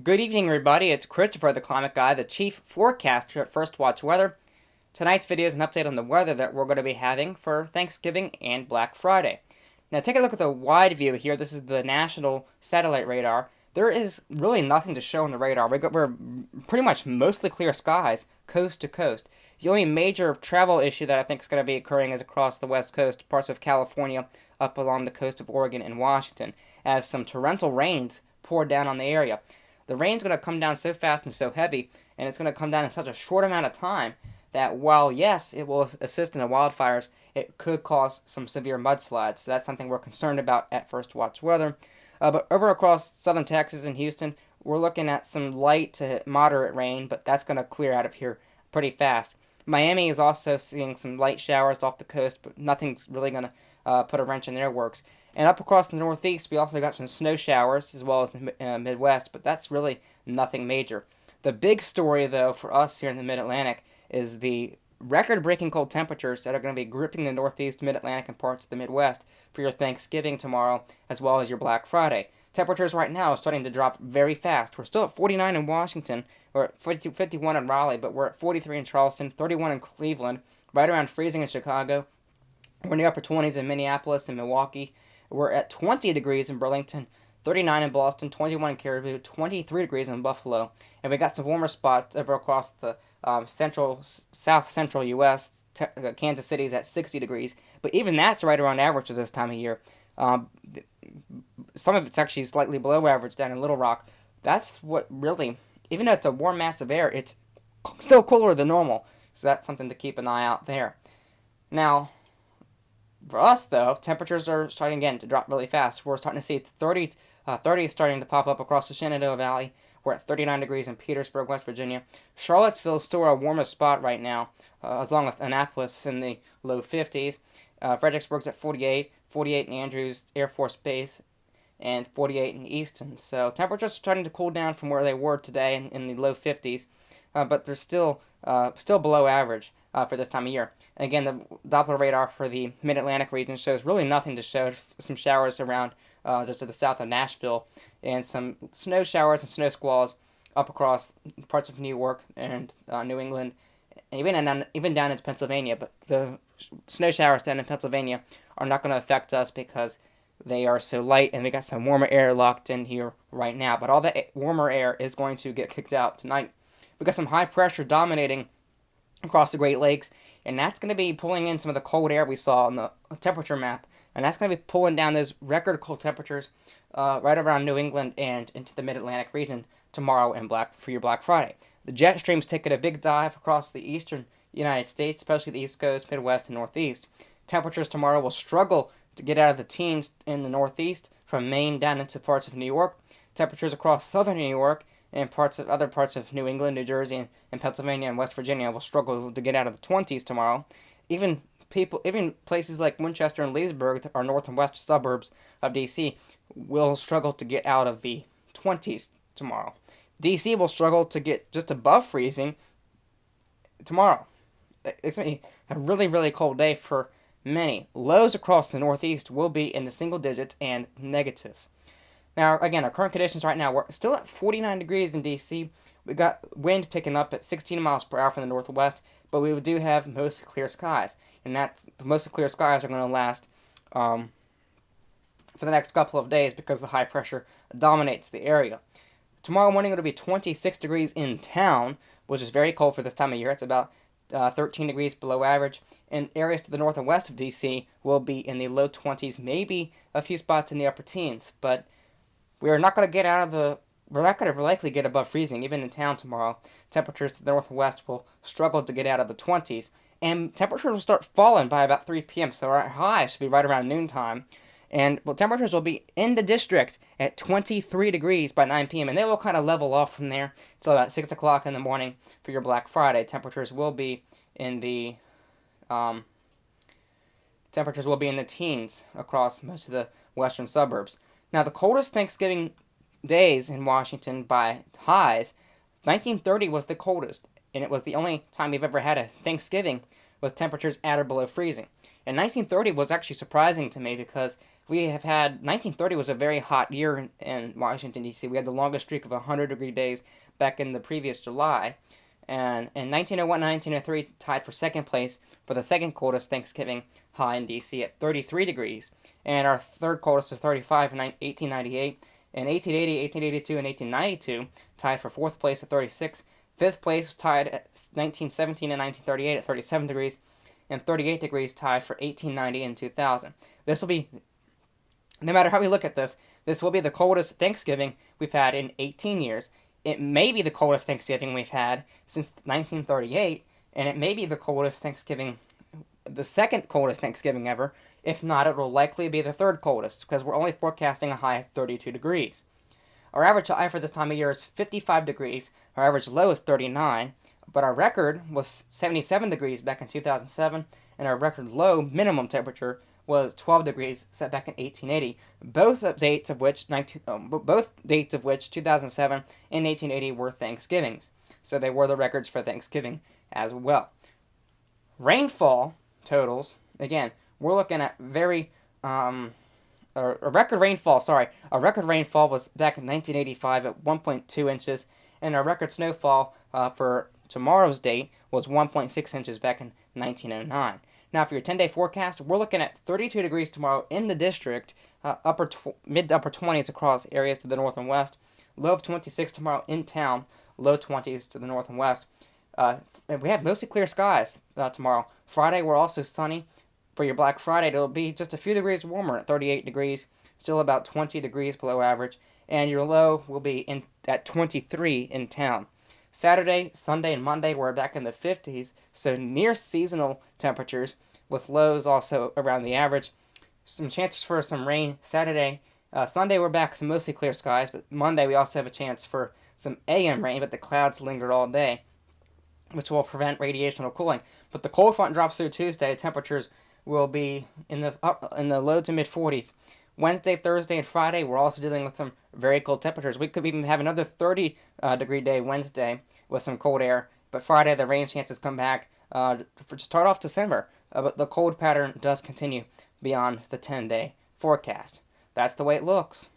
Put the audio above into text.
Good evening, everybody. It's Christopher, the Climate Guy, the chief forecaster at First Watch Weather. Tonight's video is an update on the weather that we're going to be having for Thanksgiving and Black Friday. Now, take a look at the wide view here. This is the national satellite radar. There is really nothing to show on the radar. We're pretty much mostly clear skies, coast to coast. The only major travel issue that I think is going to be occurring is across the west coast, parts of California, up along the coast of Oregon and Washington, as some torrential rains pour down on the area. The rain's going to come down so fast and so heavy, and it's going to come down in such a short amount of time that while, yes, it will assist in the wildfires, it could cause some severe mudslides. So that's something we're concerned about at First Watch Weather. But over across southern Texas and Houston, we're looking at some light to moderate rain, but that's going to clear out of here pretty fast. Miami is also seeing some light showers off the coast, but nothing's really going to put a wrench in their works. And up across the Northeast, we also got some snow showers, as well as the Midwest, but that's really nothing major. The big story, though, for us here in the Mid-Atlantic is the record-breaking cold temperatures that are going to be gripping the Northeast, Mid-Atlantic, and parts of the Midwest for your Thanksgiving tomorrow, as well as your Black Friday. Temperatures right now are starting to drop very fast. We're still at 49 in Washington, we're at 51 in Raleigh, but we're at 43 in Charleston, 31 in Cleveland, right around freezing in Chicago. We're in the upper 20s in Minneapolis and Milwaukee. We're at 20 degrees in Burlington, 39 in Boston, 21 in Caribou, 23 degrees in Buffalo. And we got some warmer spots over across the south central U.S. Kansas City's at 60 degrees. But even that's right around average for this time of year. Some of it's actually slightly below average down in Little Rock. That's what really, even though it's a warm mass of air, it's still cooler than normal. So that's something to keep an eye out there. Now, for us, though, temperatures are starting again to drop really fast. We're starting to see 30 is starting to pop up across the Shenandoah Valley. We're at 39 degrees in Petersburg, West Virginia. Charlottesville is still our warmest spot right now, as long as Annapolis in the low 50s. Fredericksburg's at 48, 48 in Andrews Air Force Base, and 48 in Easton. So temperatures are starting to cool down from where they were today in the low 50s, but they're still below average for this time of year. And again, the Doppler radar for the Mid-Atlantic region shows really nothing to show. Some showers around just to the south of Nashville, and some snow showers and snow squalls up across parts of New York and New England, and even down into Pennsylvania. But the snow showers down in Pennsylvania are not going to affect us because they are so light, and we got some warmer air locked in here right now. But all that warmer air is going to get kicked out tonight. We got some high pressure dominating across the Great Lakes, and that's going to be pulling in some of the cold air we saw on the temperature map, and that's going to be pulling down those record cold temperatures right around New England and into the Mid-Atlantic region tomorrow and for your Black Friday. The jet stream's taking a big dive across the eastern United States, especially the East Coast, Midwest, and Northeast. Temperatures tomorrow will struggle to get out of the teens in the Northeast, from Maine down into parts of New York. Temperatures across southern New York and other parts of New England, New Jersey, and Pennsylvania and West Virginia will struggle to get out of the 20s tomorrow. Even places like Winchester and Leesburg, our north and west suburbs of D.C., will struggle to get out of the 20s tomorrow. D.C. will struggle to get just above freezing tomorrow. It's going to be a really, really cold day for many. Lows across the Northeast will be in the single digits and negatives. Now, again, our current conditions right now, we're still at 49 degrees in D.C. We got wind picking up at 16 miles per hour from the northwest, but we do have mostly clear skies. And the mostly clear skies are going to last for the next couple of days because the high pressure dominates the area. Tomorrow morning it'll be 26 degrees in town, which is very cold for this time of year. It's about 13 degrees below average. And areas to the north and west of D.C. will be in the low 20s, maybe a few spots in the upper teens. But we're not going to likely get above freezing, even in town tomorrow. Temperatures to the north and west will struggle to get out of the 20s. And temperatures will start falling by about 3 p.m., so our high should be right around noontime. And temperatures will be in the district at 23 degrees by 9 p.m., and they will kind of level off from there until about 6 o'clock in the morning for your Black Friday. Temperatures will be in the teens across most of the western suburbs. Now, the coldest Thanksgiving days in Washington by highs, 1930 was the coldest, and it was the only time we've ever had a Thanksgiving with temperatures at or below freezing. And 1930 was actually surprising to me because we have had 1930 was a very hot year in Washington, D.C. We had the longest streak of 100-degree days back in the previous July. And in 1901 and 1903 tied for second place for the second coldest Thanksgiving high in D.C. at 33 degrees. And our third coldest was 35 in 1898. In 1880, 1882, and 1892 tied for fourth place at 36. Fifth place was tied at 1917 and 1938 at 37 degrees. And 38 degrees tied for 1890 and 2000. This will be, no matter how we look at this, this will be the coldest Thanksgiving we've had in 18 years. It may be the coldest Thanksgiving we've had since 1938, and it may be the coldest Thanksgiving, the second coldest Thanksgiving ever. If not, it will likely be the third coldest, because we're only forecasting a high of 32 degrees. Our average high for this time of year is 55 degrees. Our average low is 39, but our record was 77 degrees back in 2007, and our record low minimum temperature was 12 degrees set back in 1880. Both dates of which 2007 and 1880 were Thanksgivings, so they were the records for Thanksgiving as well. Rainfall totals, again, we're looking at a record rainfall. A record rainfall was back in 1985 at 1.2 inches, and our record snowfall for tomorrow's date was 1.6 inches back in 1909. Now, for your 10-day forecast, we're looking at 32 degrees tomorrow in the district, mid to upper 20s across areas to the north and west. Low of 26 tomorrow in town, low 20s to the north and west. And we have mostly clear skies tomorrow. Friday, we're also sunny. For your Black Friday, it'll be just a few degrees warmer at 38 degrees, still about 20 degrees below average, and your low will be at 23 in town. Saturday, Sunday, and Monday, we're back in the 50s, so near seasonal temperatures, with lows also around the average. Some chances for some rain Saturday. Sunday, we're back to mostly clear skies, but Monday, we also have a chance for some AM rain, but the clouds lingered all day, which will prevent radiational cooling. But the cold front drops through Tuesday. Temperatures will be in the low to mid 40s. Wednesday, Thursday, and Friday, we're also dealing with some very cold temperatures. We could even have another 30-degree day Wednesday with some cold air. But Friday, the rain chances come back to start off December. But the cold pattern does continue beyond the 10-day forecast. That's the way it looks.